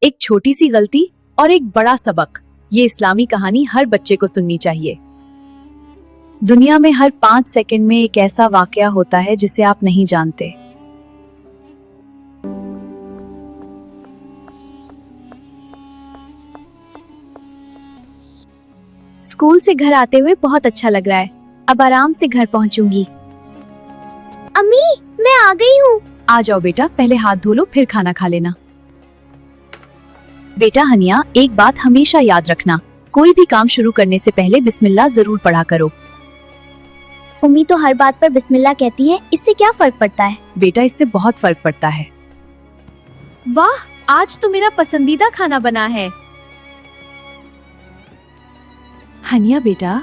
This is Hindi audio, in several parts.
एक छोटी सी गलती और एक बड़ा सबक। ये इस्लामी कहानी हर बच्चे को सुननी चाहिए। दुनिया में हर 5 सेकंड में एक ऐसा वाकया होता है जिसे आप नहीं जानते। स्कूल से घर आते हुए बहुत अच्छा लग रहा है। अब आराम से घर पहुंचूंगी। अम्मी, मैं आ गई हूँ। आ जाओ बेटा, पहले हाथ धो लो फिर खाना खा लेना। बेटा हनिया, एक बात हमेशा याद रखना, कोई भी काम शुरू करने से पहले बिस्मिल्लाह जरूर पढ़ा करो। अम्मी तो हर बात पर बिस्मिल्लाह कहती है, इससे क्या फर्क पड़ता है? बेटा इससे बहुत फर्क पड़ता है। वाह, आज तो मेरा पसंदीदा खाना बना है। हनिया बेटा,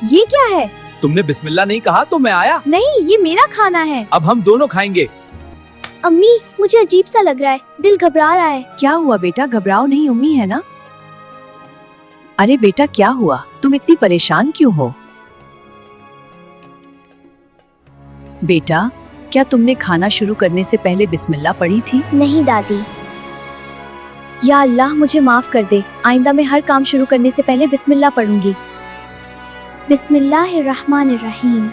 ये क्या है? तुमने बिस्मिल्लाह नहीं कहा तो मैं आया। नहीं, ये मेरा खाना है। अब हम दोनों खाएंगे। अम्मी, मुझे अजीब सा लग रहा है, दिल घबरा रहा है। क्या हुआ बेटा? घबराओ नहीं, उम्मी है ना। अरे बेटा क्या हुआ, तुम इतनी परेशान क्यों हो? बेटा क्या तुमने खाना शुरू करने से पहले बिस्मिल्लाह पढ़ी थी? नहीं दादी। या अल्लाह, मुझे माफ कर दे, आइंदा मैं हर काम शुरू करने से पहले बिस्मिल्लाह पढ़ूंगी। बिस्मिल्लाहिर्रहमानिर्रहीम।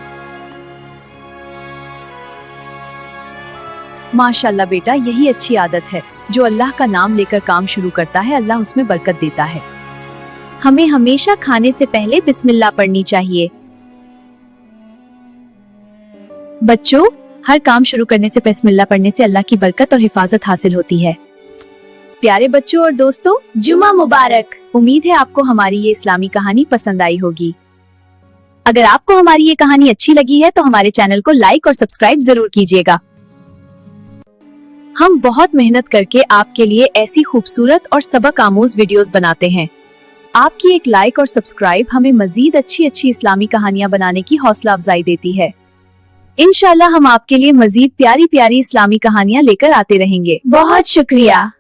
माशाल्लाह बेटा, यही अच्छी आदत है। जो अल्लाह का नाम लेकर काम शुरू करता है, अल्लाह उसमें बरकत देता है। हमें हमेशा खाने से पहले बिस्मिल्लाह पढ़नी चाहिए। बच्चों, हर काम शुरू करने से बिस्मिल्लाह पढ़ने से अल्लाह की बरकत और हिफाजत हासिल होती है। प्यारे बच्चों और दोस्तों, जुमा मुबारक। उम्मीद है आपको हमारी ये इस्लामी कहानी पसंद आई होगी। अगर आपको हमारी ये कहानी अच्छी लगी है तो हमारे चैनल को लाइक और सब्सक्राइब जरूर कीजिएगा। हम बहुत मेहनत करके आपके लिए ऐसी खूबसूरत और सबक आमूज वीडियोस बनाते हैं। आपकी एक लाइक और सब्सक्राइब हमें मजीद अच्छी इस्लामी कहानियां बनाने की हौसला अफजाई देती है। इंशाल्लाह हम आपके लिए मजीद प्यारी प्यारी इस्लामी कहानियां लेकर आते रहेंगे। बहुत शुक्रिया।